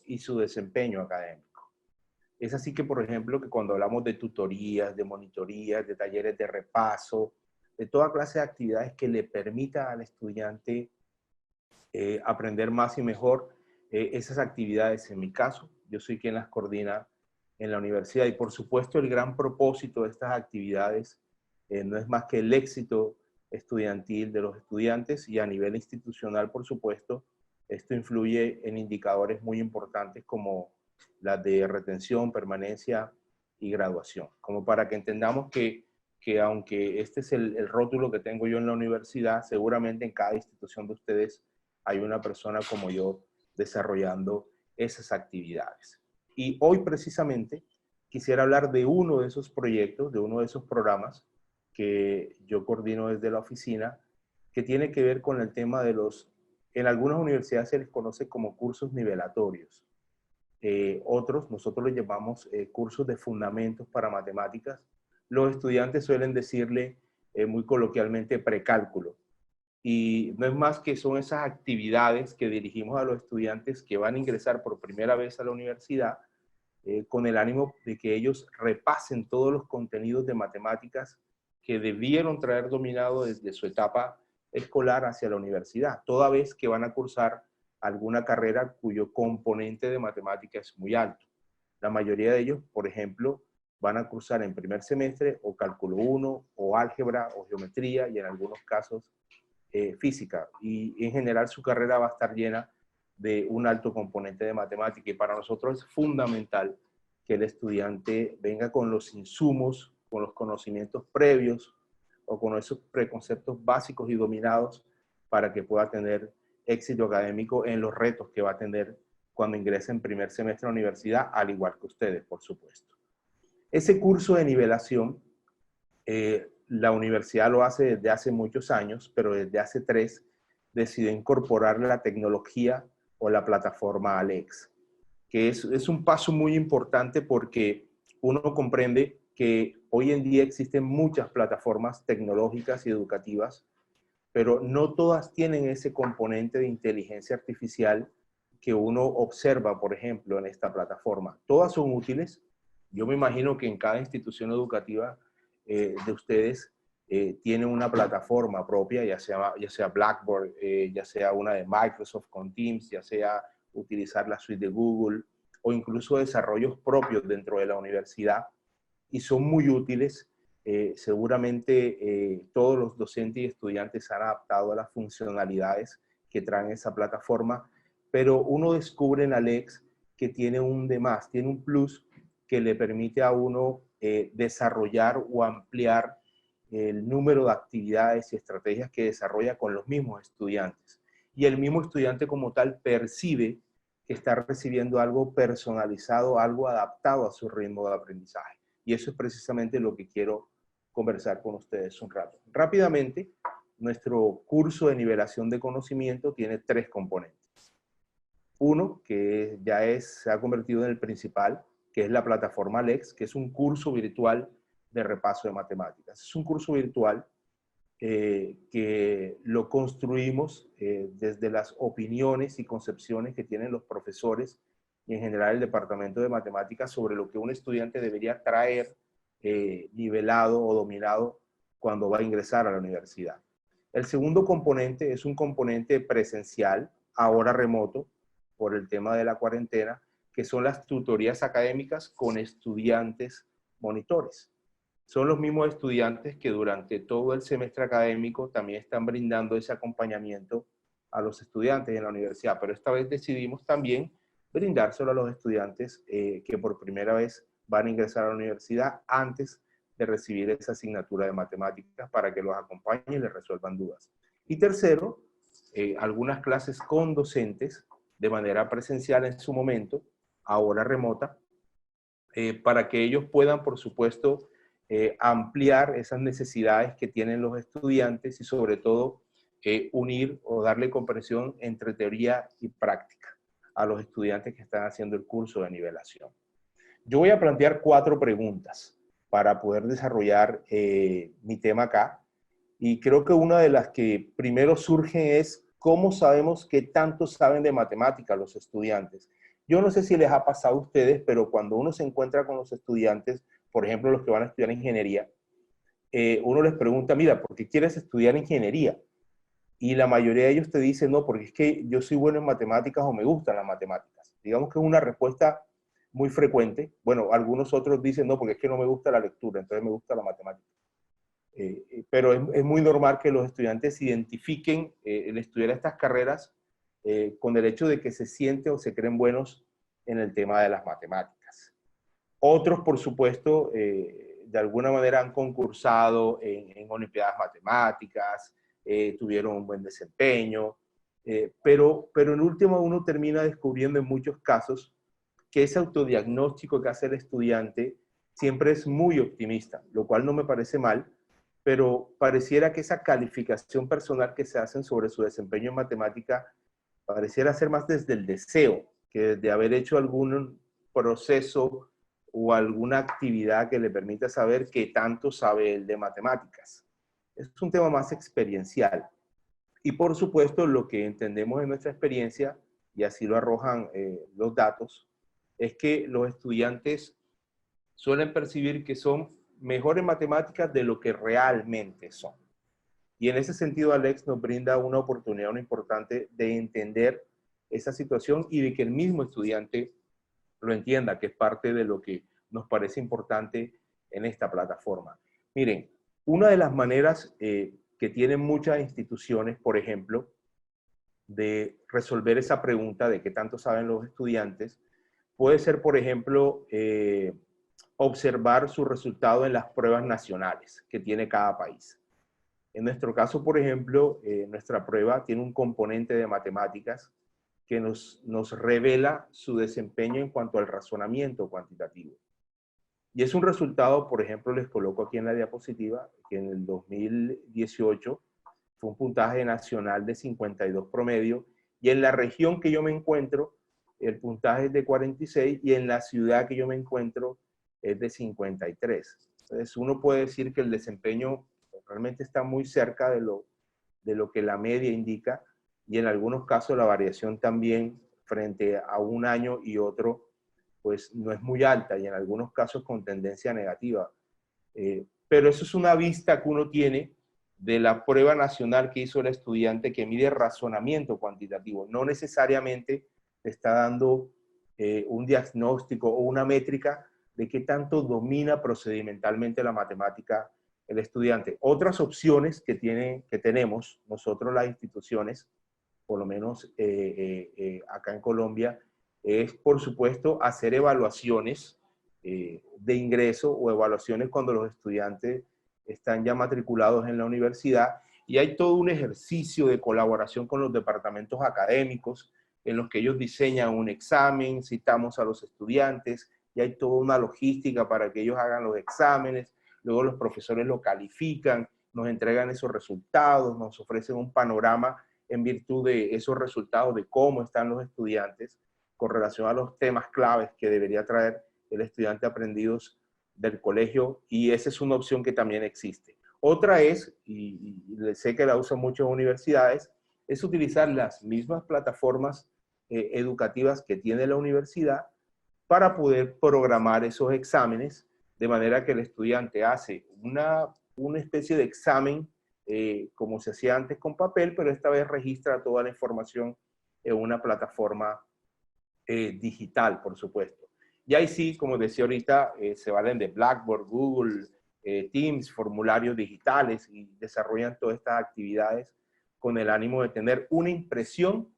y su desempeño académico. Es así que, por ejemplo, que cuando hablamos de tutorías, de monitorías, de talleres de repaso, de toda clase de actividades que le permita al estudiante aprender más y mejor, esas actividades, en mi caso, yo soy quien las coordina en la universidad. Y por supuesto, el gran propósito de estas actividades no es más que el éxito estudiantil de los estudiantes, y a nivel institucional, por supuesto, esto influye en indicadores muy importantes como las de retención, permanencia y graduación. Como para que entendamos que aunque este es el rótulo que tengo yo en la universidad, seguramente en cada institución de ustedes hay una persona como yo desarrollando esas actividades. Y hoy precisamente quisiera hablar de uno de esos proyectos, de uno de esos programas que yo coordino desde la oficina, que tiene que ver con el tema de los, en algunas universidades se les conoce como cursos nivelatorios. Otros, nosotros los llamamos cursos de fundamentos para matemáticas. Los estudiantes suelen decirle muy coloquialmente precálculo. Y no es más que son esas actividades que dirigimos a los estudiantes que van a ingresar por primera vez a la universidad, con el ánimo de que ellos repasen todos los contenidos de matemáticas que debieron traer dominado desde su etapa escolar hacia la universidad, toda vez que van a cursar alguna carrera cuyo componente de matemática es muy alto. La mayoría de ellos, por ejemplo, van a cursar en primer semestre o cálculo 1, o álgebra, o geometría, y en algunos casos física. Y en general su carrera va a estar llena de un alto componente de matemática. Y para nosotros es fundamental que el estudiante venga con los insumos, con los conocimientos previos o con esos preconceptos básicos y dominados para que pueda tener éxito académico en los retos que va a tener cuando ingrese en primer semestre a la universidad, al igual que ustedes, por supuesto. Ese curso de nivelación, la universidad lo hace desde hace muchos años, pero desde hace 3 decidió incorporar la tecnología o la plataforma Alex, que es un paso muy importante porque uno comprende que hoy en día existen muchas plataformas tecnológicas y educativas, pero no todas tienen ese componente de inteligencia artificial que uno observa, por ejemplo, en esta plataforma. Todas son útiles. Yo me imagino que en cada institución educativa de ustedes tiene una plataforma propia, ya sea Blackboard, ya sea una de Microsoft con Teams, ya sea utilizar la suite de Google, o incluso desarrollos propios dentro de la universidad, y son muy útiles. Seguramente todos los docentes y estudiantes han adaptado a las funcionalidades que traen esa plataforma, pero uno descubre en Alex que tiene un de más, tiene un plus que le permite a uno desarrollar o ampliar el número de actividades y estrategias que desarrolla con los mismos estudiantes. Y el mismo estudiante como tal percibe que está recibiendo algo personalizado, algo adaptado a su ritmo de aprendizaje. Y eso es precisamente lo que quiero conversar con ustedes un rato. Rápidamente, nuestro curso de nivelación de conocimiento tiene 3 componentes. Uno, que ya se ha convertido en el principal, que es la plataforma Alex, que es un curso virtual de repaso de matemáticas. Es un curso virtual que lo construimos desde las opiniones y concepciones que tienen los profesores y en general el departamento de matemáticas sobre lo que un estudiante debería traer nivelado o dominado cuando va a ingresar a la universidad. El segundo componente es un componente presencial, ahora remoto, por el tema de la cuarentena, que son las tutorías académicas con estudiantes monitores. Son los mismos estudiantes que durante todo el semestre académico también están brindando ese acompañamiento a los estudiantes en la universidad, pero esta vez decidimos también brindárselo a los estudiantes que por primera vez van a ingresar a la universidad antes de recibir esa asignatura de matemáticas para que los acompañen y les resuelvan dudas. Y tercero, algunas clases con docentes de manera presencial en su momento, ahora remota, para que ellos puedan, por supuesto, ampliar esas necesidades que tienen los estudiantes y sobre todo unir o darle comprensión entre teoría y práctica a los estudiantes que están haciendo el curso de nivelación. Yo voy a plantear 4 preguntas para poder desarrollar mi tema acá, y creo que una de las que primero surge es ¿cómo sabemos qué tanto saben de matemática los estudiantes? Yo no sé si les ha pasado a ustedes, pero cuando uno se encuentra con los estudiantes, por ejemplo, los que van a estudiar ingeniería, uno les pregunta, mira, ¿por qué quieres estudiar ingeniería? Y la mayoría de ellos te dicen, no, porque es que yo soy bueno en matemáticas o me gustan las matemáticas. Digamos que es una respuesta muy frecuente. Bueno, algunos otros dicen, no, porque es que no me gusta la lectura, entonces me gusta la matemática. Pero es muy normal que los estudiantes identifiquen el estudiar estas carreras con el hecho de que se sienten o se creen buenos en el tema de las matemáticas. Otros, por supuesto, de alguna manera han concursado en olimpiadas matemáticas, tuvieron un buen desempeño, pero en último uno termina descubriendo en muchos casos que ese autodiagnóstico que hace el estudiante siempre es muy optimista, lo cual no me parece mal, pero pareciera que esa calificación personal que se hacen sobre su desempeño en matemática pareciera ser más desde el deseo que desde haber hecho algún proceso o alguna actividad que le permita saber qué tanto sabe él de matemáticas. Es un tema más experiencial. Y por supuesto, lo que entendemos en nuestra experiencia, y así lo arrojan los datos, es que los estudiantes suelen percibir que son mejores en matemáticas de lo que realmente son. Y en ese sentido, Alex nos brinda una oportunidad muy importante de entender esa situación y de que el mismo estudiante lo entienda, que es parte de lo que nos parece importante en esta plataforma. Miren, una de las maneras que tienen muchas instituciones, por ejemplo, de resolver esa pregunta de qué tanto saben los estudiantes, puede ser, por ejemplo, observar su resultado en las pruebas nacionales que tiene cada país. En nuestro caso, por ejemplo, nuestra prueba tiene un componente de matemáticas que nos revela su desempeño en cuanto al razonamiento cuantitativo. Y es un resultado, por ejemplo, les coloco aquí en la diapositiva, que en el 2018 fue un puntaje nacional de 52 promedio, y en la región que yo me encuentro, el puntaje es de 46, y en la ciudad que yo me encuentro es de 53. Entonces, uno puede decir que el desempeño realmente está muy cerca de lo que la media indica, y en algunos casos la variación también frente a un año y otro, pues no es muy alta, y en algunos casos con tendencia negativa. Pero eso es una vista que uno tiene de la prueba nacional que hizo el estudiante que mide razonamiento cuantitativo. No necesariamente te está dando un diagnóstico o una métrica de qué tanto domina procedimentalmente la matemática el estudiante. Otras opciones que tenemos nosotros las instituciones, por lo menos acá en Colombia, es por supuesto hacer evaluaciones de ingreso o evaluaciones cuando los estudiantes están ya matriculados en la universidad, y hay todo un ejercicio de colaboración con los departamentos académicos en los que ellos diseñan un examen, citamos a los estudiantes y hay toda una logística para que ellos hagan los exámenes, luego los profesores lo califican, nos entregan esos resultados, nos ofrecen un panorama en virtud de esos resultados de cómo están los estudiantes con relación a los temas claves que debería traer el estudiante aprendidos del colegio, y esa es una opción que también existe. Otra es, y sé que la usan muchas universidades, es utilizar las mismas plataformas educativas que tiene la universidad para poder programar esos exámenes, de manera que el estudiante hace una especie de examen como se hacía antes con papel, pero esta vez registra toda la información en una plataforma digital, por supuesto. Y ahí sí, como decía ahorita, se valen de Blackboard, Google, Teams, formularios digitales, y desarrollan todas estas actividades con el ánimo de tener una impresión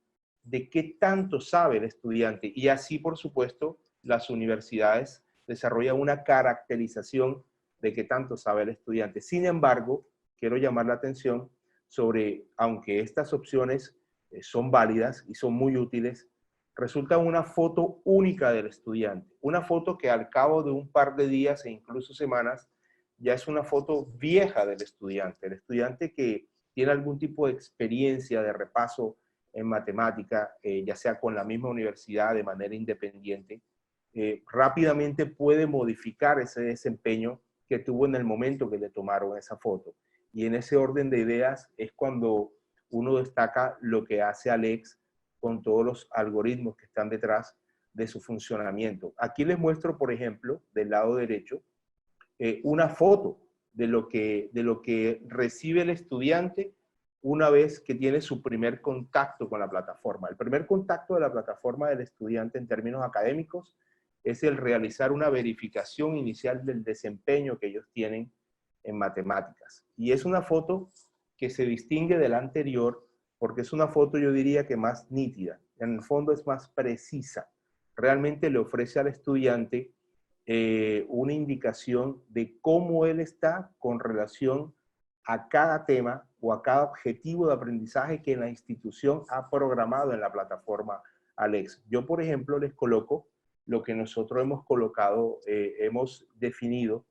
de qué tanto sabe el estudiante. Y así, por supuesto, las universidades desarrollan una caracterización de qué tanto sabe el estudiante. Sin embargo, quiero llamar la atención sobre, aunque estas opciones son válidas y son muy útiles, resulta una foto única del estudiante, una foto que al cabo de un par de días e incluso semanas ya es una foto vieja del estudiante, el estudiante que tiene algún tipo de experiencia de repaso en matemática, ya sea con la misma universidad de manera independiente, rápidamente puede modificar ese desempeño que tuvo en el momento que le tomaron esa foto. Y en ese orden de ideas es cuando uno destaca lo que hace Alex con todos los algoritmos que están detrás de su funcionamiento. Aquí les muestro, por ejemplo, del lado derecho, una foto de lo que recibe el estudiante una vez que tiene su primer contacto con la plataforma. El primer contacto de la plataforma del estudiante en términos académicos es el realizar una verificación inicial del desempeño que ellos tienen en matemáticas. Y es una foto que se distingue de la anterior porque es una foto, yo diría que más nítida. En el fondo es más precisa. Realmente le ofrece al estudiante una indicación de cómo él está con relación a cada tema o a cada objetivo de aprendizaje que la institución ha programado en la plataforma Alex. Yo, por ejemplo, les coloco lo que nosotros hemos colocado, hemos definido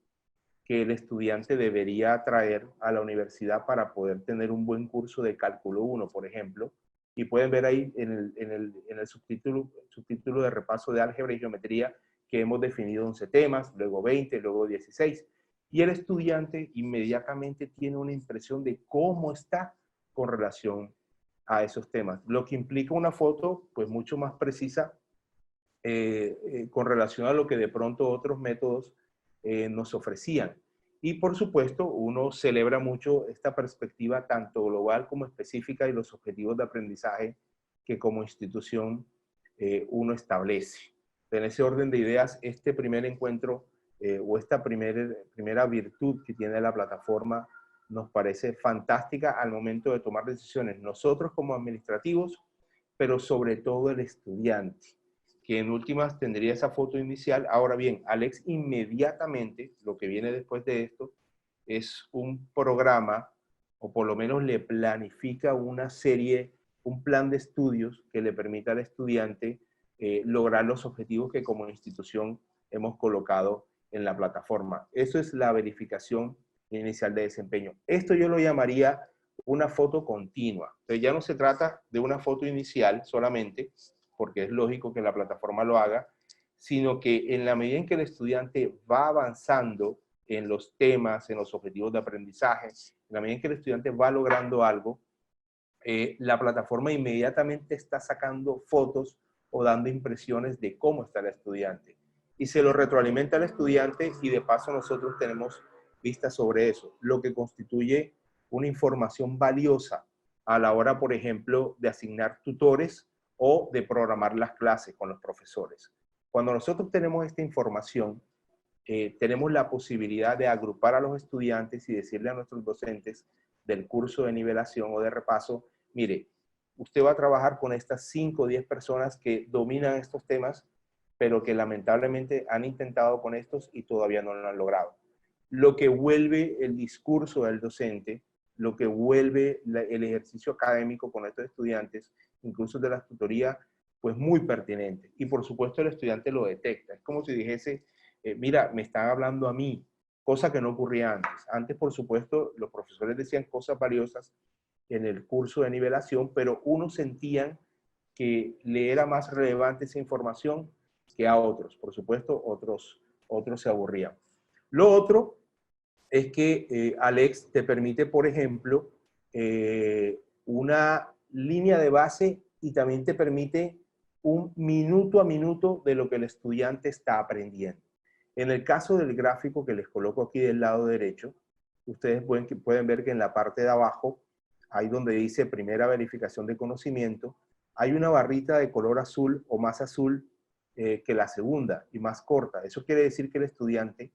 que el estudiante debería traer a la universidad para poder tener un buen curso de cálculo 1, por ejemplo. Y pueden ver ahí en el subtítulo de repaso de álgebra y geometría que hemos definido 11 temas, luego 20, luego 16. Y el estudiante inmediatamente tiene una impresión de cómo está con relación a esos temas, lo que implica una foto pues mucho más precisa con relación a lo que de pronto otros métodos nos ofrecían. Y por supuesto, uno celebra mucho esta perspectiva tanto global como específica y los objetivos de aprendizaje que como institución uno establece. En ese orden de ideas, este primer encuentro o esta primera virtud que tiene la plataforma nos parece fantástica al momento de tomar decisiones, nosotros como administrativos, pero sobre todo el estudiante, que en últimas tendría esa foto inicial. Ahora bien, Alex inmediatamente, lo que viene después de esto, es un programa, o por lo menos le planifica una serie, un plan de estudios que le permita al estudiante lograr los objetivos que como institución hemos colocado en la plataforma. Eso es la verificación inicial de desempeño. Esto yo lo llamaría una foto continua. Entonces ya no se trata de una foto inicial solamente, porque es lógico que la plataforma lo haga, sino que en la medida en que el estudiante va avanzando en los temas, en los objetivos de aprendizaje, en la medida en que el estudiante va logrando algo, la plataforma inmediatamente está sacando fotos o dando impresiones de cómo está el estudiante. Y se lo retroalimenta al estudiante y de paso nosotros tenemos vistas sobre eso, lo que constituye una información valiosa a la hora, por ejemplo, de asignar tutores o de programar las clases con los profesores. Cuando nosotros tenemos esta información, tenemos la posibilidad de agrupar a los estudiantes y decirle a nuestros docentes del curso de nivelación o de repaso, mire, usted va a trabajar con estas 5 o 10 personas que dominan estos temas, pero que lamentablemente han intentado con estos y todavía no lo han logrado. Lo que vuelve el discurso del docente, lo que vuelve el ejercicio académico con estos estudiantes, incluso de la tutoría, pues muy pertinente. Y por supuesto el estudiante lo detecta. Es como si dijese, mira, me están hablando a mí, cosa que no ocurría antes. Antes, por supuesto, los profesores decían cosas valiosas en el curso de nivelación, pero unos sentían que le era más relevante esa información que a otros. Por supuesto, otros se aburrían. Lo otro es que Alex te permite, por ejemplo, una línea de base y también te permite un minuto a minuto de lo que el estudiante está aprendiendo. En el caso del gráfico que les coloco aquí del lado derecho, ustedes pueden ver que en la parte de abajo, ahí donde dice primera verificación de conocimiento, hay una barrita de color azul o más azul que la segunda y más corta. Eso quiere decir que el estudiante,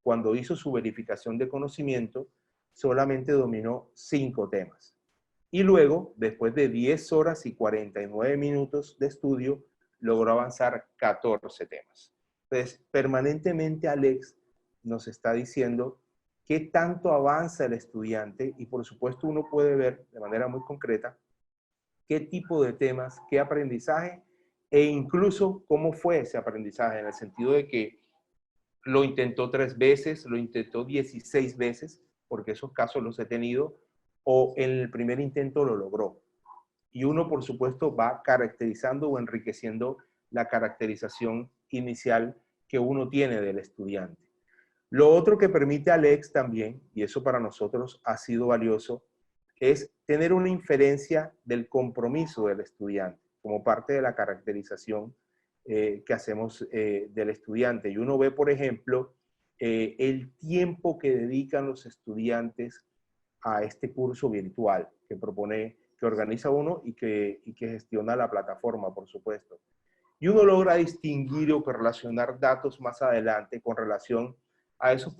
cuando hizo su verificación de conocimiento, solamente dominó 5 temas. Y luego, después de 10 horas y 49 minutos de estudio, logró avanzar 14 temas. Entonces, permanentemente Alex nos está diciendo qué tanto avanza el estudiante y por supuesto uno puede ver de manera muy concreta qué tipo de temas, qué aprendizaje e incluso cómo fue ese aprendizaje en el sentido de que lo intentó 3 veces, lo intentó 16 veces, porque esos casos los he tenido, o en el primer intento lo logró. Y uno, por supuesto, va caracterizando o enriqueciendo la caracterización inicial que uno tiene del estudiante. Lo otro que permite Alex también, y eso para nosotros ha sido valioso, es tener una inferencia del compromiso del estudiante como parte de la caracterización que hacemos del estudiante. Y uno ve, por ejemplo, el tiempo que dedican los estudiantes a este curso virtual que propone, que organiza uno y que gestiona la plataforma, por supuesto. Y uno logra distinguir o correlacionar datos más adelante con relación a esos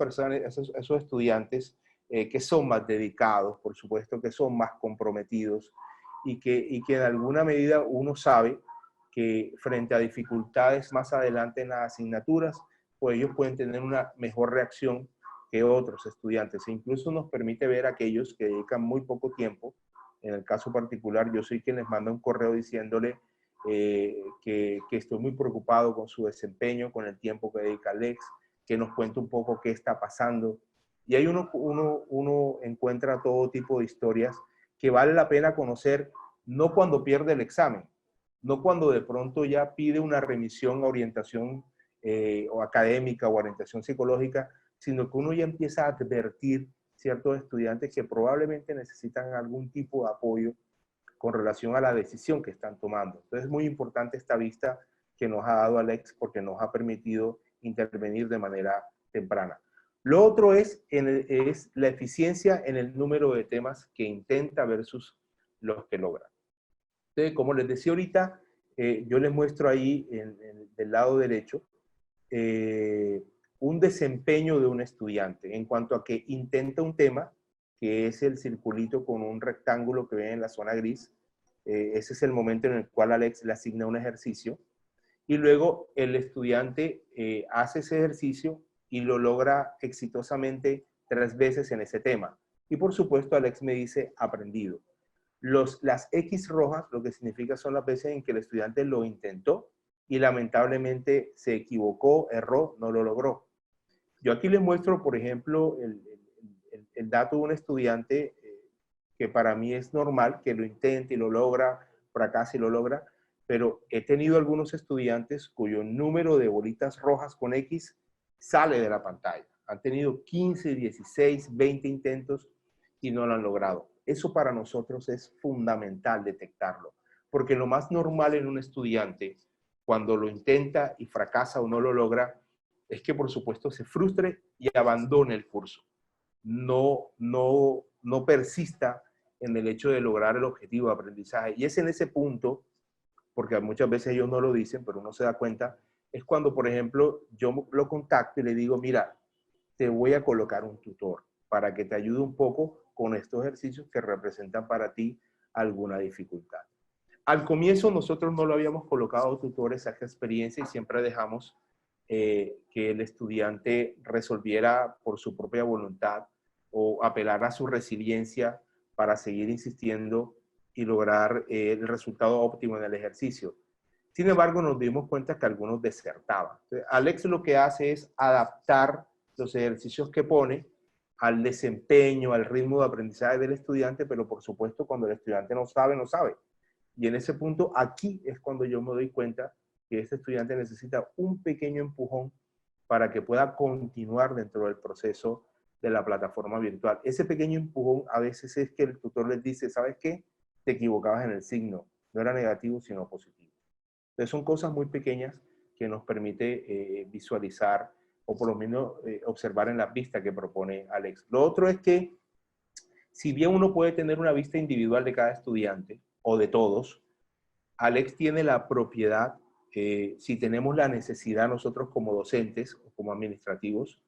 estudiantes que son más dedicados, por supuesto, que son más comprometidos y que en alguna medida uno sabe que frente a dificultades más adelante en las asignaturas, pues ellos pueden tener una mejor reacción que otros estudiantes. E incluso nos permite ver a aquellos que dedican muy poco tiempo. En el caso particular, yo soy quien les manda un correo diciéndole que estoy muy preocupado con su desempeño, con el tiempo que dedica Alex, que nos cuente un poco qué está pasando. Y ahí uno encuentra todo tipo de historias que vale la pena conocer, no cuando pierde el examen, no cuando de pronto ya pide una remisión a orientación o académica o orientación psicológica, sino que uno ya empieza a advertir ciertos estudiantes que probablemente necesitan algún tipo de apoyo con relación a la decisión que están tomando. Entonces es muy importante esta vista que nos ha dado Alex porque nos ha permitido intervenir de manera temprana. Lo otro es la eficiencia en el número de temas que intenta versus los que logra. Entonces, como les decía ahorita, yo les muestro ahí del lado derecho un desempeño de un estudiante en cuanto a que intenta un tema, que es el circulito con un rectángulo que ven en la zona gris. Ese es el momento en el cual Alex le asigna un ejercicio. Y luego el estudiante hace ese ejercicio y lo logra exitosamente 3 veces en ese tema. Y por supuesto, Alex me dice aprendido. Las X rojas lo que significa son las veces en que el estudiante lo intentó y lamentablemente se equivocó, erró, no lo logró. Yo aquí les muestro, por ejemplo, el dato de un estudiante que para mí es normal, que lo intente y lo logra, fracasa y lo logra, pero he tenido algunos estudiantes cuyo número de bolitas rojas con X sale de la pantalla. Han tenido 15, 16, 20 intentos y no lo han logrado. Eso para nosotros es fundamental detectarlo, porque lo más normal en un estudiante, cuando lo intenta y fracasa o no lo logra, es que por supuesto se frustre y abandone el curso. No persista en el hecho de lograr el objetivo de aprendizaje. Y es en ese punto, porque muchas veces ellos no lo dicen, pero uno se da cuenta, es cuando, por ejemplo, yo lo contacto y le digo, mira, te voy a colocar un tutor para que te ayude un poco con estos ejercicios que representan para ti alguna dificultad. Al comienzo nosotros no lo habíamos colocado tutores a esta experiencia y siempre dejamos que el estudiante resolviera por su propia voluntad o apelar a su resiliencia para seguir insistiendo y lograr el resultado óptimo en el ejercicio. Sin embargo, nos dimos cuenta que algunos desertaban. Entonces, Alex lo que hace es adaptar los ejercicios que pone al desempeño, al ritmo de aprendizaje del estudiante, pero por supuesto cuando el estudiante no sabe, no sabe. Y en ese punto, aquí es cuando yo me doy cuenta que este estudiante necesita un pequeño empujón para que pueda continuar dentro del proceso de la plataforma virtual. Ese pequeño empujón a veces es que el tutor les dice, ¿sabes qué? Te equivocabas en el signo. No era negativo, sino positivo. Entonces son cosas muy pequeñas que nos permite visualizar o por lo menos observar en la vista que propone Alex. Lo otro es que si bien uno puede tener una vista individual de cada estudiante o de todos, Alex tiene la propiedad, si tenemos la necesidad nosotros como docentes o como administrativos,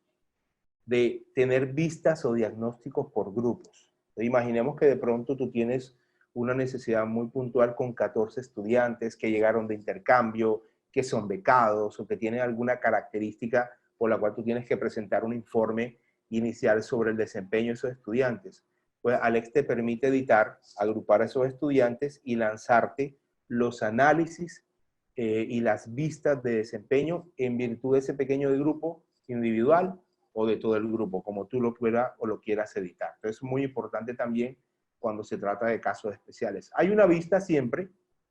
de tener vistas o diagnósticos por grupos. Imaginemos que de pronto tú tienes una necesidad muy puntual con 14 estudiantes que llegaron de intercambio, que son becados o que tienen alguna característica por la cual tú tienes que presentar un informe inicial sobre el desempeño de esos estudiantes. Pues Alex te permite editar, agrupar a esos estudiantes y lanzarte los análisis y las vistas de desempeño en virtud de ese pequeño grupo individual o de todo el grupo, como tú lo quieras o lo quieras editar. Entonces es muy importante también cuando se trata de casos especiales. Hay una vista siempre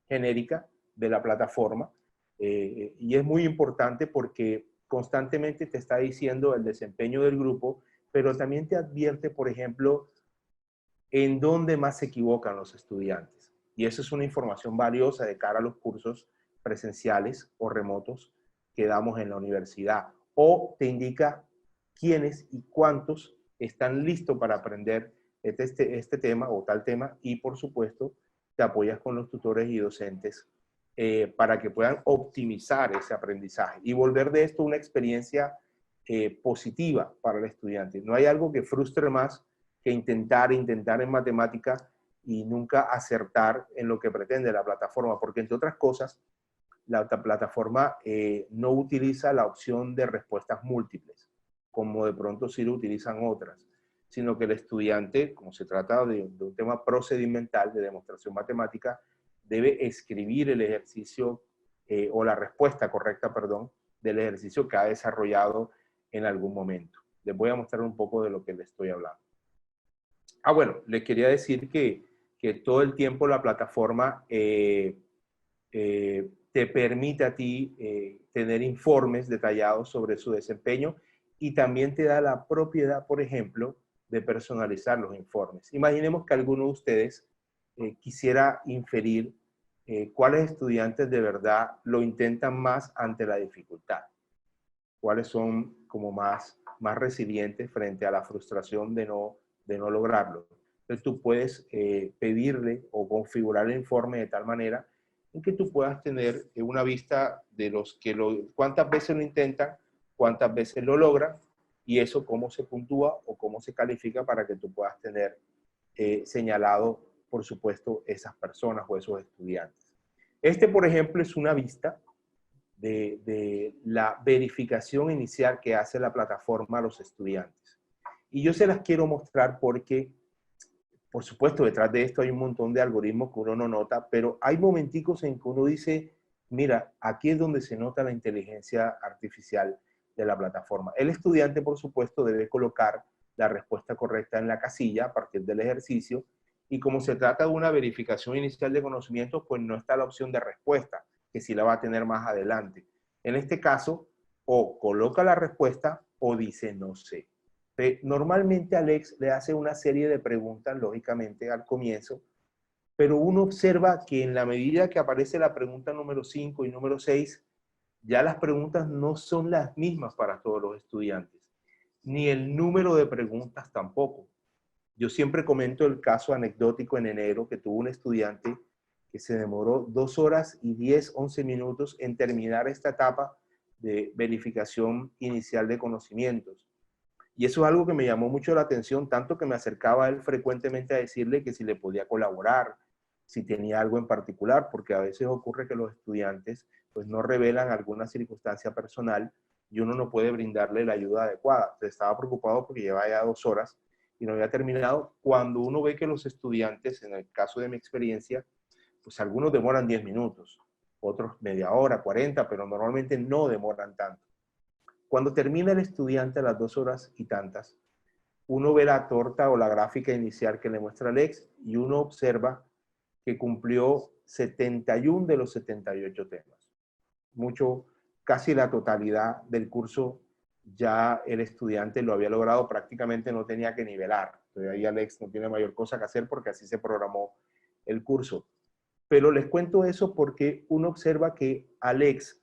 genérica de la plataforma y es muy importante porque constantemente te está diciendo el desempeño del grupo, pero también te advierte, por ejemplo, en dónde más se equivocan los estudiantes. Y eso es una información valiosa de cara a los cursos presenciales o remotos que damos en la universidad. O te indica quiénes y cuántos están listos para aprender este tema o tal tema, y por supuesto te apoyas con los tutores y docentes para que puedan optimizar ese aprendizaje y volver de esto una experiencia positiva para el estudiante. No hay algo que frustre más que intentar en matemática y nunca acertar en lo que pretende la plataforma, porque entre otras cosas, la plataforma no utiliza la opción de respuestas múltiples, como de pronto sí lo utilizan otras, sino que el estudiante, como se trata de un tema procedimental de demostración matemática, debe escribir el ejercicio o la respuesta correcta, perdón, del ejercicio que ha desarrollado en algún momento. Les voy a mostrar un poco de lo que les estoy hablando. Bueno, les quería decir que todo el tiempo la plataforma te permite a ti tener informes detallados sobre su desempeño y también te da la propiedad, por ejemplo, de personalizar los informes. Imaginemos que alguno de ustedes quisiera inferir cuáles estudiantes de verdad lo intentan más ante la dificultad, cuáles son como más resilientes frente a la frustración de no lograrlo. Entonces tú puedes pedirle o configurar el informe de tal manera en que tú puedas tener una vista de los que cuántas veces lo intentan, cuántas veces lo logran, y eso cómo se puntúa o cómo se califica para que tú puedas tener señalado, por supuesto, esas personas o esos estudiantes. Este, por ejemplo, es una vista de la verificación inicial que hace la plataforma a los estudiantes. Y yo se las quiero mostrar porque, por supuesto, detrás de esto hay un montón de algoritmos que uno no nota, pero hay momenticos en que uno dice, mira, aquí es donde se nota la inteligencia artificial de la plataforma. El estudiante, por supuesto, debe colocar la respuesta correcta en la casilla a partir del ejercicio, y como se trata de una verificación inicial de conocimientos, pues no está la opción de respuesta, que sí la va a tener más adelante. En este caso, o coloca la respuesta o dice no sé. Normalmente Alex le hace una serie de preguntas, lógicamente, al comienzo, pero uno observa que en la medida que aparece la pregunta número 5 y número 6, ya las preguntas no son las mismas para todos los estudiantes, ni el número de preguntas tampoco. Yo siempre comento el caso anecdótico en enero que tuvo un estudiante que se demoró 2 horas y 10, 11 minutos en terminar esta etapa de verificación inicial de conocimientos. Y eso es algo que me llamó mucho la atención, tanto que me acercaba a él frecuentemente a decirle que si le podía colaborar, si tenía algo en particular, porque a veces ocurre que los estudiantes pues no revelan alguna circunstancia personal y uno no puede brindarle la ayuda adecuada. Entonces, estaba preocupado porque llevaba ya 2 horas y no había terminado, cuando uno ve que los estudiantes, en el caso de mi experiencia, pues algunos demoran 10 minutos, otros media hora, 40, pero normalmente no demoran tanto. Cuando termina el estudiante a las 2 horas y tantas, uno ve la torta o la gráfica inicial que le muestra Alex y uno observa que cumplió 71 de los 78 temas. Mucho, casi la totalidad del curso ya el estudiante lo había logrado, prácticamente no tenía que nivelar. Entonces ahí Alex no tiene mayor cosa que hacer porque así se programó el curso. Pero les cuento eso porque uno observa que Alex,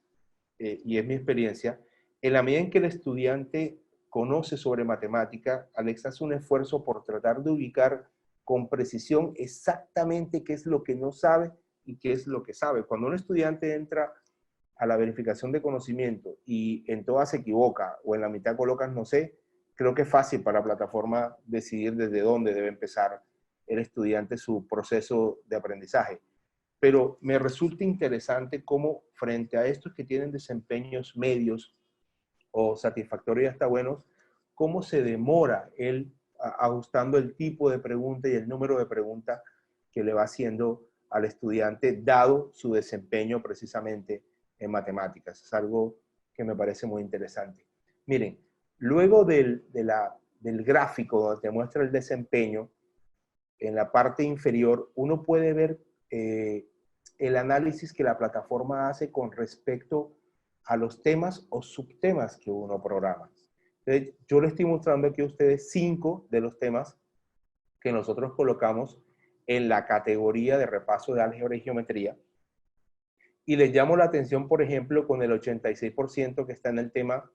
y es mi experiencia, en la medida en que el estudiante conoce sobre matemática, Alex hace un esfuerzo por tratar de ubicar con precisión exactamente qué es lo que no sabe y qué es lo que sabe. Cuando un estudiante entra a la verificación de conocimiento y en todas se equivoca o en la mitad colocas no sé, creo que es fácil para la plataforma decidir desde dónde debe empezar el estudiante su proceso de aprendizaje. Pero me resulta interesante cómo frente a estos que tienen desempeños medios o satisfactorios hasta buenos, cómo se demora él ajustando el tipo de pregunta y el número de preguntas que le va haciendo al estudiante, dado su desempeño precisamente en matemáticas. Es algo que me parece muy interesante. Miren, luego del gráfico donde te muestra el desempeño, en la parte inferior, uno puede ver el análisis que la plataforma hace con respecto a los temas o subtemas que uno programa. Entonces, yo le estoy mostrando aquí a ustedes 5 de los temas que nosotros colocamos en la categoría de repaso de álgebra y geometría. Y les llamo la atención, por ejemplo, con el 86% que está en el tema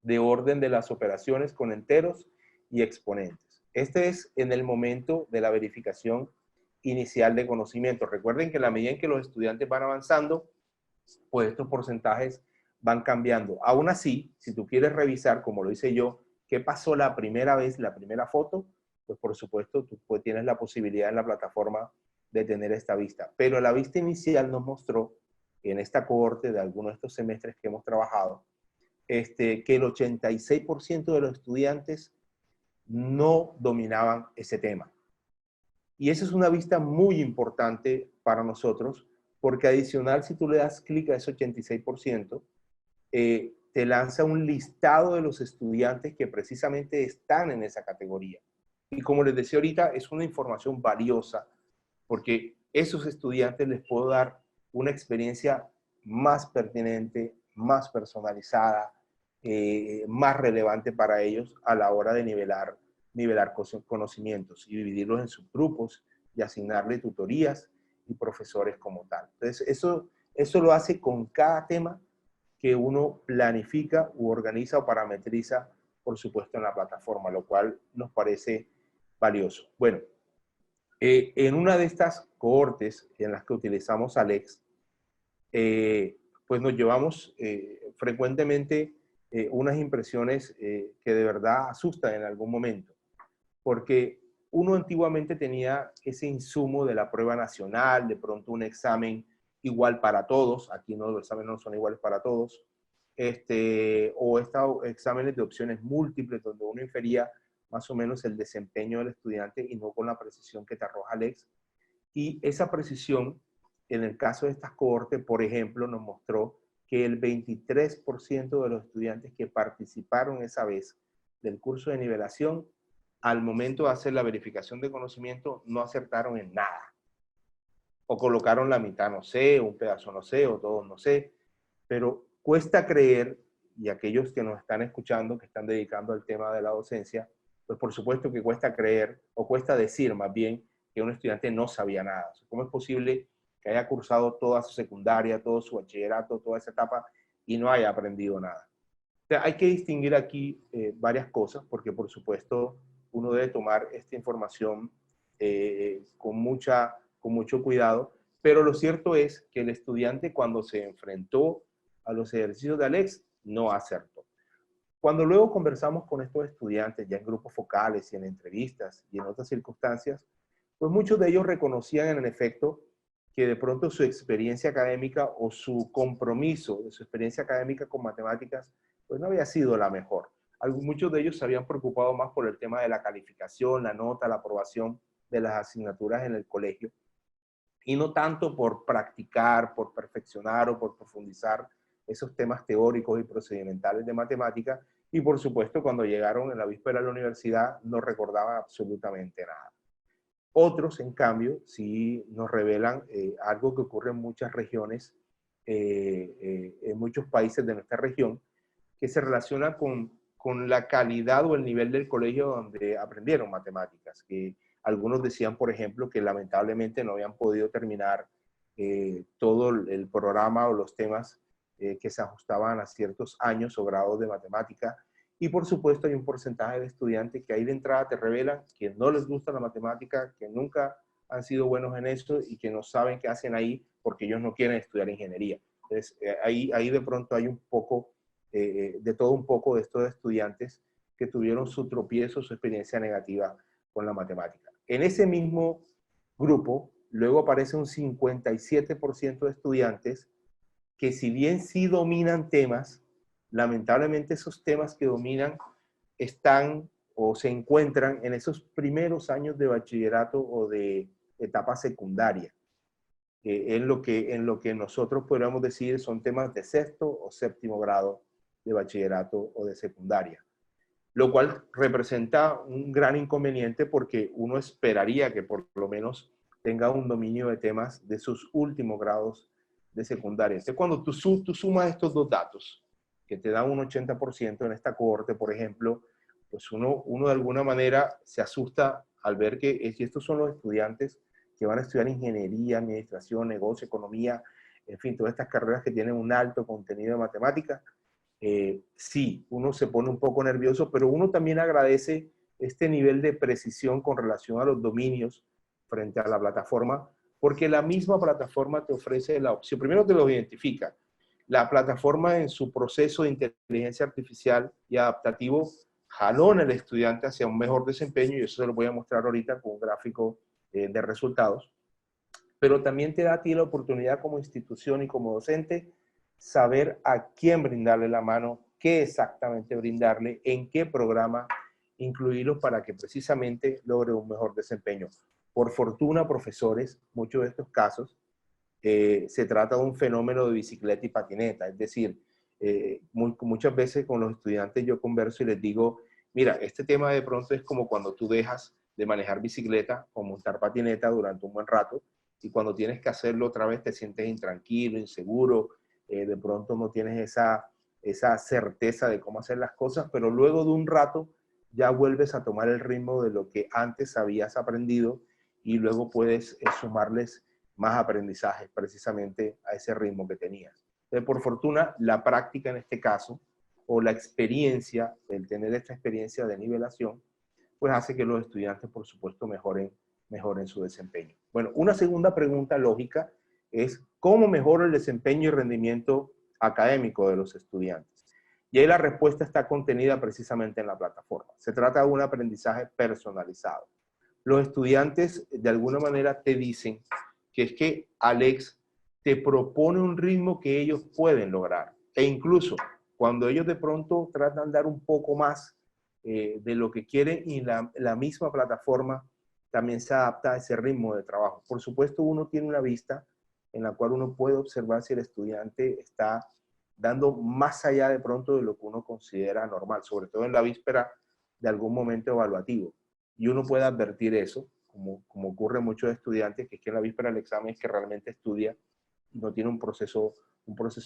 de orden de las operaciones con enteros y exponentes. Este es en el momento de la verificación inicial de conocimiento. Recuerden que en la medida en que los estudiantes van avanzando, pues estos porcentajes van cambiando. Aún así, si tú quieres revisar, como lo hice yo, qué pasó la primera vez, la primera foto, pues por supuesto tú pues tienes la posibilidad en la plataforma de tener esta vista. Pero la vista inicial nos mostró, en esta cohorte de algunos de estos semestres que hemos trabajado, que el 86% de los estudiantes no dominaban ese tema. Y esa es una vista muy importante para nosotros, porque adicional, si tú le das clic a ese 86%, te lanza un listado de los estudiantes que precisamente están en esa categoría. Y como les decía ahorita, es una información valiosa, porque esos estudiantes les puedo dar una experiencia más pertinente, más personalizada, más relevante para ellos a la hora de nivelar conocimientos y dividirlos en subgrupos y asignarle tutorías y profesores como tal. Entonces, eso lo hace con cada tema que uno planifica u organiza o parametriza, por supuesto, en la plataforma, lo cual nos parece valioso. Bueno, en una de estas cohortes en las que utilizamos Alex, pues nos llevamos frecuentemente unas impresiones que de verdad asustan en algún momento, porque uno antiguamente tenía ese insumo de la prueba nacional, de pronto un examen igual para todos, aquí no, los exámenes no son iguales para todos, o estos exámenes de opciones múltiples, donde uno infería más o menos el desempeño del estudiante y no con la precisión que te arroja Alex. Y esa precisión, en el caso de estas cohortes, por ejemplo, nos mostró que el 23% de los estudiantes que participaron esa vez del curso de nivelación, al momento de hacer la verificación de conocimiento, no acertaron en nada. O colocaron la mitad no sé, un pedazo no sé, o todos no sé. Pero cuesta creer, y aquellos que nos están escuchando, que están dedicando al tema de la docencia, pues por supuesto que cuesta creer, o cuesta decir más bien, que un estudiante no sabía nada. O sea, ¿cómo es posible que haya cursado toda su secundaria, todo su bachillerato, toda esa etapa, y no haya aprendido nada? O sea, hay que distinguir aquí varias cosas, porque por supuesto uno debe tomar esta información con mucho cuidado, pero lo cierto es que el estudiante, cuando se enfrentó a los ejercicios de Alex, no acertó. Cuando luego conversamos con estos estudiantes, ya en grupos focales y en entrevistas y en otras circunstancias, pues muchos de ellos reconocían en efecto que de pronto su experiencia académica o su compromiso de su experiencia académica con matemáticas, pues no había sido la mejor. Muchos de ellos se habían preocupado más por el tema de la calificación, la nota, la aprobación de las asignaturas en el colegio, y no tanto por practicar, por perfeccionar o por profundizar esos temas teóricos y procedimentales de matemática. Y por supuesto, cuando llegaron en la víspera de la universidad, no recordaban absolutamente nada. Otros, en cambio, sí nos revelan algo que ocurre en muchas regiones, en muchos países de nuestra región, que se relaciona con la calidad o el nivel del colegio donde aprendieron matemáticas. Que algunos decían, por ejemplo, que lamentablemente no habían podido terminar todo el programa o los temas que se ajustaban a ciertos años o grados de matemática. Y por supuesto hay un porcentaje de estudiantes que ahí de entrada te revelan que no les gusta la matemática, que nunca han sido buenos en esto y que no saben qué hacen ahí porque ellos no quieren estudiar ingeniería. Entonces, ahí de pronto hay un poco, de todo un poco de estos estudiantes que tuvieron su tropiezo, su experiencia negativa con la matemática. En ese mismo grupo, luego aparece un 57% de estudiantes que si bien sí dominan temas, lamentablemente esos temas que dominan están o se encuentran en esos primeros años de bachillerato o de etapa secundaria. En lo que nosotros podríamos decir son temas de sexto o séptimo grado de bachillerato o de secundaria. Lo cual representa un gran inconveniente porque uno esperaría que por lo menos tenga un dominio de temas de sus últimos grados de secundaria. Entonces, cuando tú sumas estos dos datos, que te dan un 80% en esta cohorte, por ejemplo, pues uno de alguna manera se asusta al ver que estos son los estudiantes que van a estudiar ingeniería, administración, negocio, economía, en fin, todas estas carreras que tienen un alto contenido de matemática, sí, uno se pone un poco nervioso, pero uno también agradece este nivel de precisión con relación a los dominios frente a la plataforma, porque la misma plataforma te ofrece la opción, primero te lo identifica, la plataforma en su proceso de inteligencia artificial y adaptativo jalona al estudiante hacia un mejor desempeño, y eso se lo voy a mostrar ahorita con un gráfico de resultados, pero también te da a ti la oportunidad como institución y como docente saber a quién brindarle la mano, qué exactamente brindarle, en qué programa incluirlo para que precisamente logre un mejor desempeño. Por fortuna, profesores, muchos de estos casos, se trata de un fenómeno de bicicleta y patineta, es decir, muchas veces con los estudiantes yo converso y les digo, mira, este tema de pronto es como cuando tú dejas de manejar bicicleta o montar patineta durante un buen rato, y cuando tienes que hacerlo otra vez te sientes intranquilo, inseguro, de pronto no tienes esa certeza de cómo hacer las cosas, pero luego de un rato ya vuelves a tomar el ritmo de lo que antes habías aprendido y luego puedes sumarles más aprendizajes precisamente a ese ritmo que tenías. Entonces, por fortuna, la práctica en este caso, o la experiencia, el tener esta experiencia de nivelación, pues hace que los estudiantes, por supuesto, mejoren su desempeño. Bueno, una segunda pregunta lógica es, ¿cómo mejora el desempeño y rendimiento académico de los estudiantes? Y ahí la respuesta está contenida precisamente en la plataforma. Se trata de un aprendizaje personalizado. Los estudiantes, de alguna manera, te dicen que es que Alex te propone un ritmo que ellos pueden lograr. E incluso, cuando ellos de pronto tratan de dar un poco más de lo que quieren, y la misma plataforma también se adapta a ese ritmo de trabajo. Por supuesto, uno tiene una vista en la cual uno puede observar si el estudiante está dando más allá de pronto de lo que uno considera normal, sobre todo en la víspera de algún momento evaluativo. Y uno puede advertir eso, como ocurre en muchos estudiantes, que es que en la víspera del examen es que realmente estudia y no tiene un proceso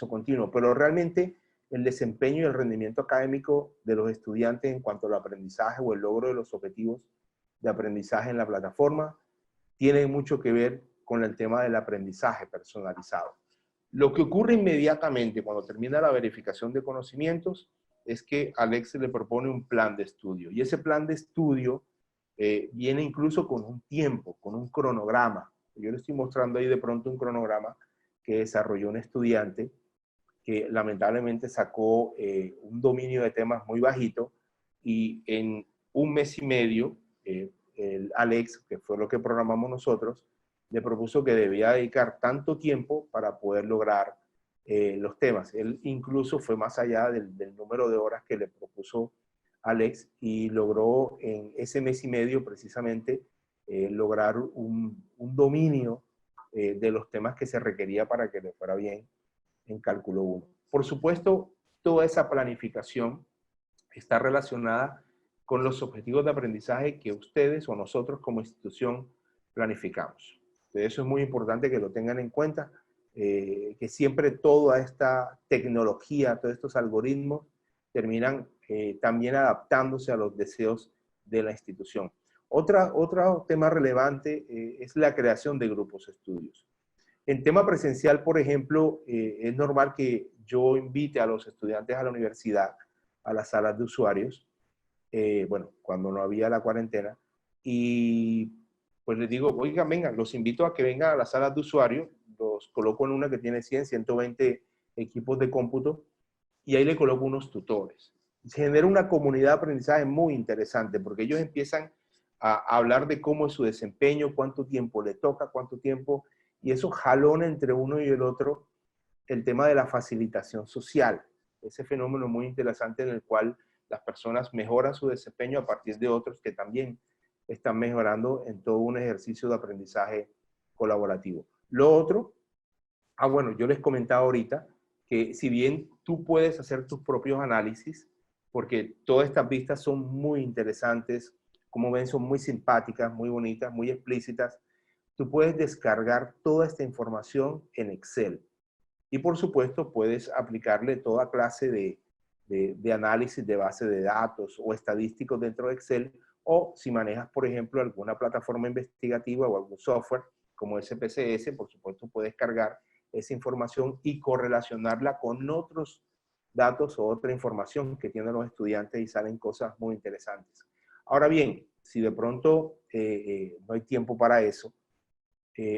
continuo. Pero realmente el desempeño y el rendimiento académico de los estudiantes en cuanto al aprendizaje o el logro de los objetivos de aprendizaje en la plataforma tiene mucho que ver con el tema del aprendizaje personalizado. Lo que ocurre inmediatamente cuando termina la verificación de conocimientos es que Alex le propone un plan de estudio, y ese plan de estudio viene incluso con un tiempo, con un cronograma. Yo le estoy mostrando ahí de pronto un cronograma que desarrolló un estudiante que lamentablemente sacó un dominio de temas muy bajito, y en un mes y medio, el Alex, que fue lo que programamos nosotros, le propuso que debía dedicar tanto tiempo para poder lograr los temas. Él incluso fue más allá del número de horas que le propuso Alex, y logró en ese mes y medio precisamente lograr un dominio de los temas que se requería para que le fuera bien en cálculo 1. Por supuesto, toda esa planificación está relacionada con los objetivos de aprendizaje que ustedes o nosotros como institución planificamos. Entonces, eso es muy importante que lo tengan en cuenta, que siempre toda esta tecnología, todos estos algoritmos terminan también adaptándose a los deseos de la institución. Otro tema relevante es la creación de grupos de estudios. En tema presencial, por ejemplo, es normal que yo invite a los estudiantes a la universidad, a las salas de usuarios, bueno, cuando no había la cuarentena, y pues les digo, oigan, vengan, los invito a que vengan a las salas de usuarios, los coloco en una que tiene 100, 120 equipos de cómputo, y ahí le coloco unos tutores. Se genera una comunidad de aprendizaje muy interesante, porque ellos empiezan a hablar de cómo es su desempeño, cuánto tiempo le toca, cuánto tiempo, y eso jalona entre uno y el otro el tema de la facilitación social, ese fenómeno muy interesante en el cual las personas mejoran su desempeño a partir de otros que también están mejorando en todo un ejercicio de aprendizaje colaborativo. Lo otro, bueno, yo les comentaba ahorita que si bien tú puedes hacer tus propios análisis, porque todas estas vistas son muy interesantes, como ven, son muy simpáticas, muy bonitas, muy explícitas, tú puedes descargar toda esta información en Excel. Y por supuesto, puedes aplicarle toda clase de análisis de base de datos o estadísticos dentro de Excel, o si manejas, por ejemplo, alguna plataforma investigativa o algún software como SPSS, por supuesto, puedes cargar esa información y correlacionarla con otros datos o otra información que tienen los estudiantes y salen cosas muy interesantes. Ahora bien, si de pronto no hay tiempo para eso,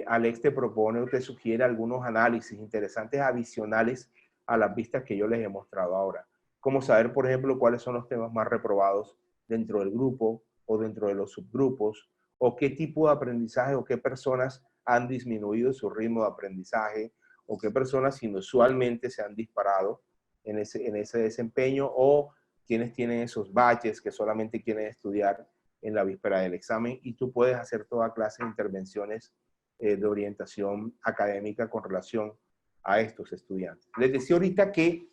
Alex te propone o te sugiere algunos análisis interesantes adicionales a las vistas que yo les he mostrado ahora. Como saber, por ejemplo, cuáles son los temas más reprobados dentro del grupo o dentro de los subgrupos, o qué tipo de aprendizaje o qué personas han disminuido su ritmo de aprendizaje, o qué personas inusualmente se han disparado en ese desempeño, o quienes tienen esos baches que solamente quieren estudiar en la víspera del examen, y tú puedes hacer toda clase de intervenciones de orientación académica con relación a estos estudiantes. Les decía ahorita que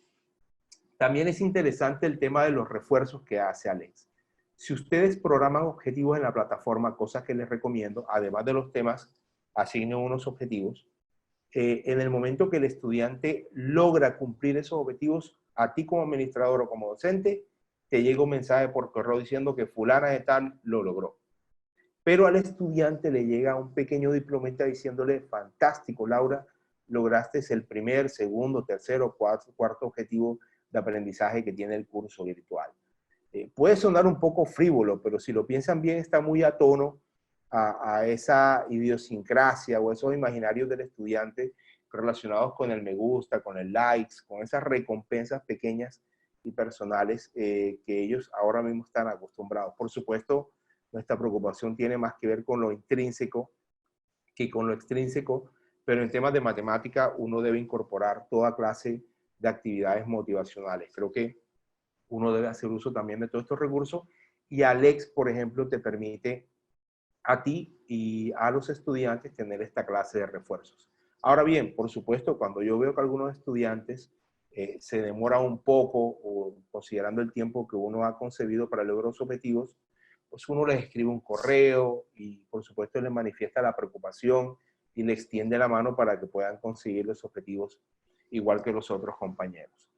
también es interesante el tema de los refuerzos que hace Alex. Si ustedes programan objetivos en la plataforma, cosa que les recomiendo, además de los temas, asignen unos objetivos. En el momento que el estudiante logra cumplir esos objetivos, a ti como administrador o como docente, te llega un mensaje por correo diciendo que fulana de tal lo logró. Pero al estudiante le llega un pequeño diplomita diciéndole, fantástico, Laura, lograste el primer, segundo, tercero, cuarto objetivo de aprendizaje que tiene el curso virtual. Puede sonar un poco frívolo, pero si lo piensan bien, está muy a tono a esa idiosincrasia o esos imaginarios del estudiante relacionados con el me gusta, con el likes, con esas recompensas pequeñas y personales que ellos ahora mismo están acostumbrados. Por supuesto, nuestra preocupación tiene más que ver con lo intrínseco que con lo extrínseco, pero en temas de matemática uno debe incorporar toda clase de actividades motivacionales. Creo que uno debe hacer uso también de todos estos recursos y Alex, por ejemplo, te permite a ti y a los estudiantes tener esta clase de refuerzos. Ahora bien, por supuesto, cuando yo veo que algunos estudiantes se demoran un poco o considerando el tiempo que uno ha concebido para lograr los objetivos, pues uno les escribe un correo y por supuesto les manifiesta la preocupación y le extiende la mano para que puedan conseguir los objetivos igual que los otros compañeros.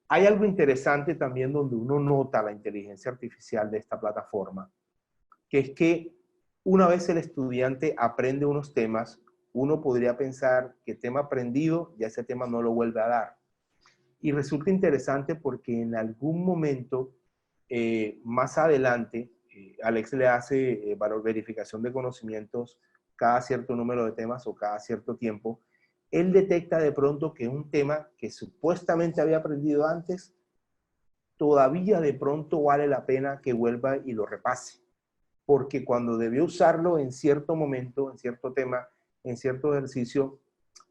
Hay algo interesante también donde uno nota la inteligencia artificial de esta plataforma, que es que una vez el estudiante aprende unos temas, uno podría pensar que tema aprendido, ya ese tema no lo vuelve a dar. Y resulta interesante porque en algún momento, más adelante, Alex le hace verificación de conocimientos cada cierto número de temas o cada cierto tiempo. Él detecta de pronto que un tema que supuestamente había aprendido antes, todavía de pronto vale la pena que vuelva y lo repase. Porque cuando debió usarlo en cierto momento, en cierto tema, en cierto ejercicio,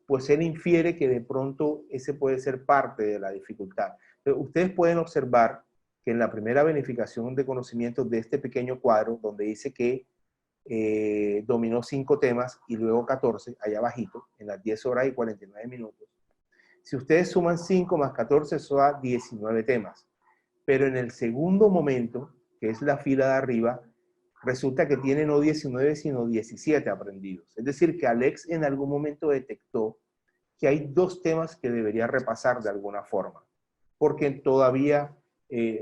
pues él infiere que de pronto ese puede ser parte de la dificultad. Pero ustedes pueden observar que en la primera verificación de conocimientos de este pequeño cuadro, donde dice que dominó 5 temas y luego 14, allá abajito, en las 10 horas y 49 minutos. Si ustedes suman 5 más 14, eso da 19 temas. Pero en el segundo momento, que es la fila de arriba, resulta que tiene no 19, sino 17 aprendidos. Es decir, que Alex en algún momento detectó que hay 2 temas que debería repasar de alguna forma, porque todavía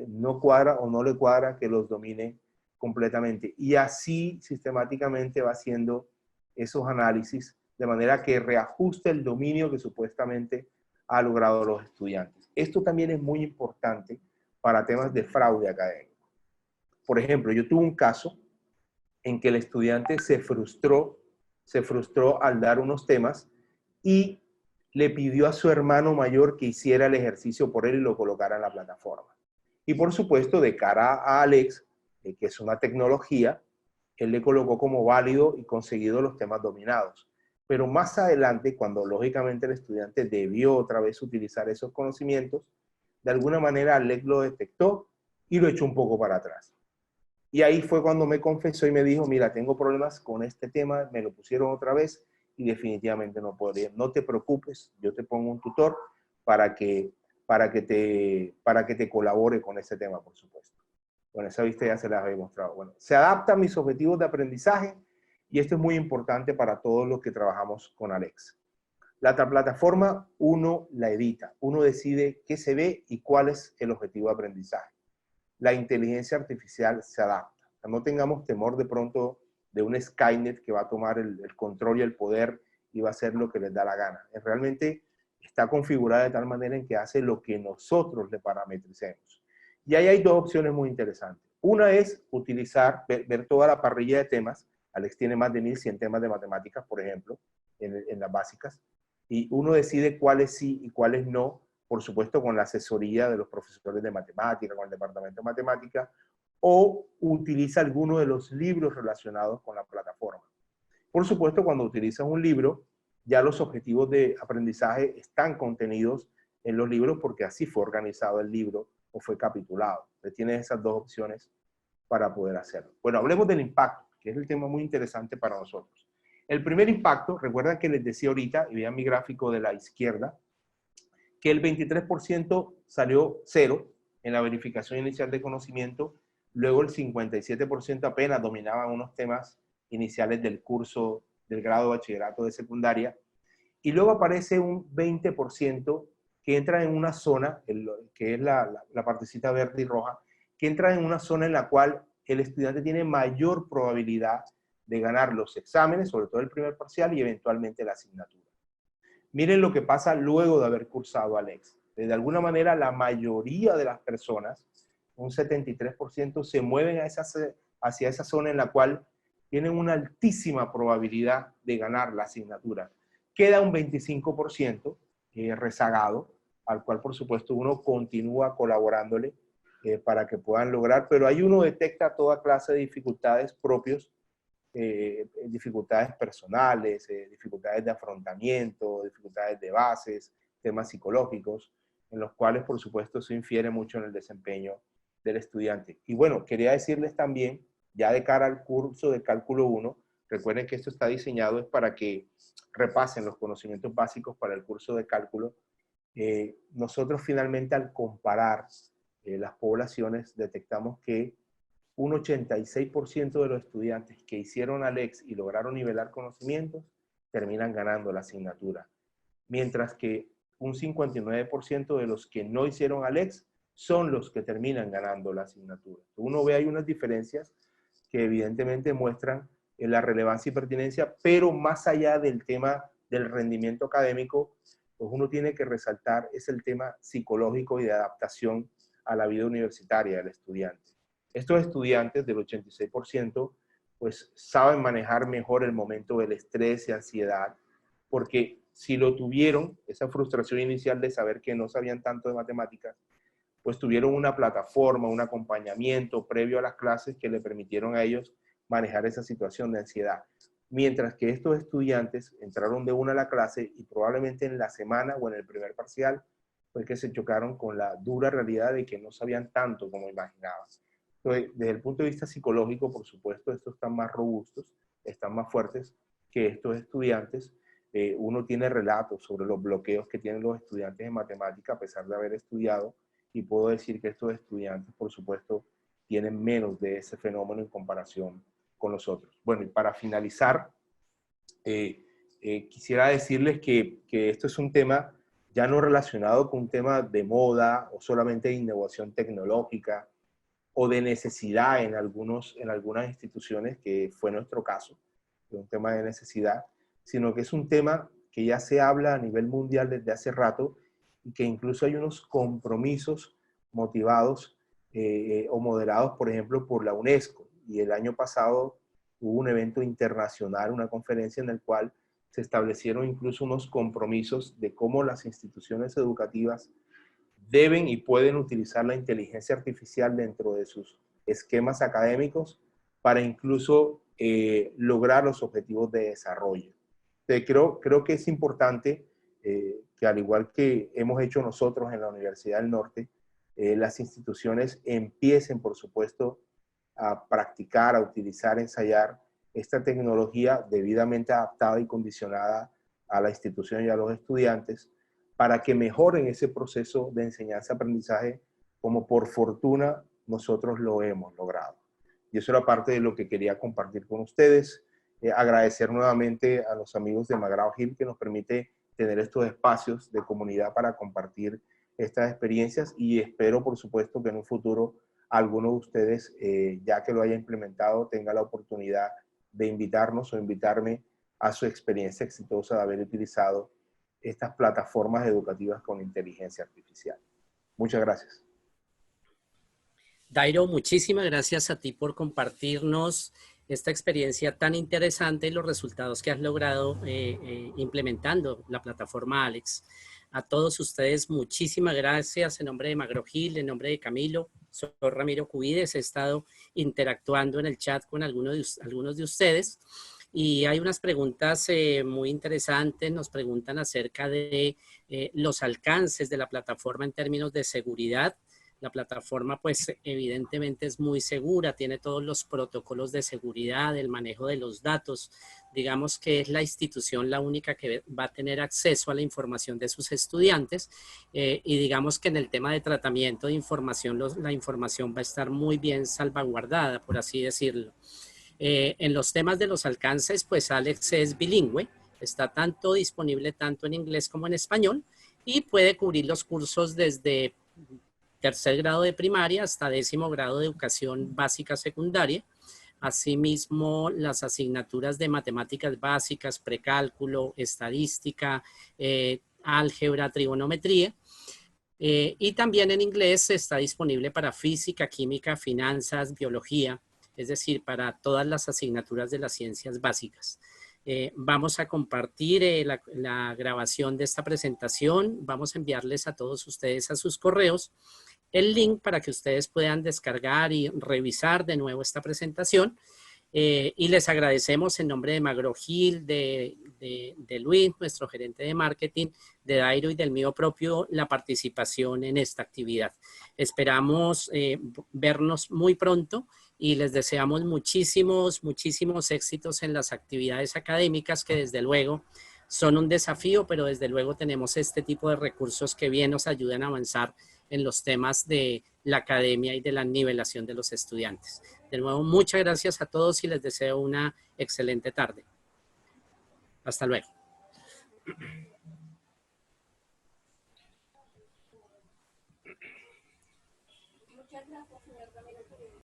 no cuadra o no le cuadra que los domine completamente. Y así sistemáticamente va haciendo esos análisis de manera que reajuste el dominio que supuestamente ha logrado los estudiantes. Esto también es muy importante para temas de fraude académico. Por ejemplo, yo tuve un caso en que el estudiante se frustró al dar unos temas y le pidió a su hermano mayor que hiciera el ejercicio por él y lo colocara en la plataforma. Y por supuesto, de cara a Alex, que es una tecnología, él le colocó como válido y conseguido los temas dominados. Pero más adelante, cuando lógicamente el estudiante debió otra vez utilizar esos conocimientos, de alguna manera Alex lo detectó y lo echó un poco para atrás. Y ahí fue cuando me confesó y me dijo, mira, tengo problemas con este tema, me lo pusieron otra vez y definitivamente no podría. No te preocupes, yo te pongo un tutor para que te colabore con ese tema, por supuesto. Bueno, esa vista ya se las había mostrado. Bueno, se adapta a mis objetivos de aprendizaje y esto es muy importante para todos los que trabajamos con Alex. La plataforma uno la edita, uno decide qué se ve y cuál es el objetivo de aprendizaje. La inteligencia artificial se adapta. No tengamos temor de pronto de un Skynet que va a tomar el control y el poder y va a hacer lo que les da la gana. Realmente está configurada de tal manera en que hace lo que nosotros le parametricemos. Y ahí hay dos opciones muy interesantes. Una es utilizar, ver toda la parrilla de temas. Alex tiene más de 1100 temas de matemáticas, por ejemplo, en las básicas. Y uno decide cuáles sí y cuáles no, por supuesto con la asesoría de los profesores de matemática, con el departamento de matemática, o utiliza alguno de los libros relacionados con la plataforma. Por supuesto, cuando utilizas un libro, ya los objetivos de aprendizaje están contenidos en los libros porque así fue organizado el libro o fue capitulado. Entonces tienes esas dos opciones para poder hacerlo. Bueno, hablemos del impacto, que es el tema muy interesante para nosotros. El primer impacto, recuerdan que les decía ahorita, y vean mi gráfico de la izquierda, que el 23% salió cero en la verificación inicial de conocimiento, luego el 57% apenas dominaban unos temas iniciales del curso del grado de bachillerato de secundaria, y luego aparece un 20% que entra en una zona, que es la partecita verde y roja, que entra en una zona en la cual el estudiante tiene mayor probabilidad de ganar los exámenes, sobre todo el primer parcial y eventualmente la asignatura. Miren lo que pasa luego de haber cursado Alex. De alguna manera, la mayoría de las personas, un 73%, se mueven hacia esa zona en la cual tienen una altísima probabilidad de ganar la asignatura. Queda un 25% rezagado, al cual, por supuesto, uno continúa colaborándole para que puedan lograr, pero ahí uno detecta toda clase de dificultades propios, dificultades personales, dificultades de afrontamiento, dificultades de bases, temas psicológicos, en los cuales, por supuesto, eso infiere mucho en el desempeño del estudiante. Y bueno, quería decirles también, ya de cara al curso de Cálculo 1, recuerden que esto está diseñado es para que repasen los conocimientos básicos para el curso de cálculo. Nosotros finalmente al comparar las poblaciones detectamos que un 86% de los estudiantes que hicieron Alex y lograron nivelar conocimientos terminan ganando la asignatura, mientras que un 59% de los que no hicieron Alex son los que terminan ganando la asignatura. Uno ve ahí unas diferencias que evidentemente muestran la relevancia y pertinencia, pero más allá del tema del rendimiento académico, pues uno tiene que resaltar es el tema psicológico y de adaptación a la vida universitaria del estudiante. Estos estudiantes del 86% pues saben manejar mejor el momento del estrés y ansiedad, porque si lo tuvieron, esa frustración inicial de saber que no sabían tanto de matemáticas, pues tuvieron una plataforma, un acompañamiento previo a las clases que le permitieron a ellos manejar esa situación de ansiedad. Mientras que estos estudiantes entraron de una a la clase y probablemente en la semana o en el primer parcial, pues que se chocaron con la dura realidad de que no sabían tanto como imaginaban. Entonces, desde el punto de vista psicológico, por supuesto, estos están más robustos, están más fuertes que estos estudiantes. Uno tiene relatos sobre los bloqueos que tienen los estudiantes en matemática a pesar de haber estudiado, y puedo decir que estos estudiantes, por supuesto, tienen menos de ese fenómeno en comparación con los otros. Bueno, y para finalizar, quisiera decirles que esto es un tema ya no relacionado con un tema de moda o solamente de innovación tecnológica o de necesidad en algunas instituciones, que fue nuestro caso, de un tema de necesidad, sino que es un tema que ya se habla a nivel mundial desde hace rato y que incluso hay unos compromisos motivados o moderados, por ejemplo, por la UNESCO. Y el año pasado hubo un evento internacional, una conferencia en la cual se establecieron incluso unos compromisos de cómo las instituciones educativas deben y pueden utilizar la inteligencia artificial dentro de sus esquemas académicos para incluso lograr los objetivos de desarrollo. Creo que es importante que, al igual que hemos hecho nosotros en la Universidad del Norte, las instituciones empiecen, por supuesto, a practicar, a utilizar, a ensayar esta tecnología debidamente adaptada y condicionada a la institución y a los estudiantes, para que mejoren ese proceso de enseñanza-aprendizaje como por fortuna nosotros lo hemos logrado. Y eso era parte de lo que quería compartir con ustedes. Agradecer nuevamente a los amigos de McGraw-Hill que nos permite tener estos espacios de comunidad para compartir estas experiencias, y espero, por supuesto, que en un futuro alguno de ustedes, ya que lo haya implementado, tenga la oportunidad de invitarnos o invitarme a su experiencia exitosa de haber utilizado estas plataformas educativas con inteligencia artificial. Muchas gracias. Dairo, muchísimas gracias a ti por compartirnos esta experiencia tan interesante y los resultados que has logrado implementando la plataforma Alex. A todos ustedes, muchísimas gracias en nombre de Magro Gil, en nombre de Camilo. Soy Ramiro Cubides, he estado interactuando en el chat con algunos de ustedes y hay unas preguntas muy interesantes. Nos preguntan acerca de los alcances de la plataforma en términos de seguridad. La plataforma, pues, evidentemente es muy segura, tiene todos los protocolos de seguridad, el manejo de los datos. Digamos que es la institución la única que va a tener acceso a la información de sus estudiantes y digamos que en el tema de tratamiento de información, la información va a estar muy bien salvaguardada, por así decirlo. En los temas de los alcances, pues Alex es bilingüe, está tanto disponible tanto en inglés como en español y puede cubrir los cursos desde tercer grado de primaria hasta 10º grado de educación básica secundaria. Asimismo, las asignaturas de matemáticas básicas, precálculo, estadística, álgebra, trigonometría. Y también en inglés está disponible para física, química, finanzas, biología, es decir, para todas las asignaturas de las ciencias básicas. Vamos a compartir la grabación de esta presentación. Vamos a enviarles a todos ustedes a sus correos el link para que ustedes puedan descargar y revisar de nuevo esta presentación. Y les agradecemos en nombre de Magro Gil, de Luis, nuestro gerente de marketing, de Dairo y del mío propio, la participación en esta actividad. Esperamos vernos muy pronto y les deseamos muchísimos éxitos en las actividades académicas que desde luego son un desafío, pero desde luego tenemos este tipo de recursos que bien nos ayudan a avanzar en los temas de la academia y de la nivelación de los estudiantes. De nuevo, muchas gracias a todos y les deseo una excelente tarde. Hasta luego. Muchas gracias, señor Ramiro.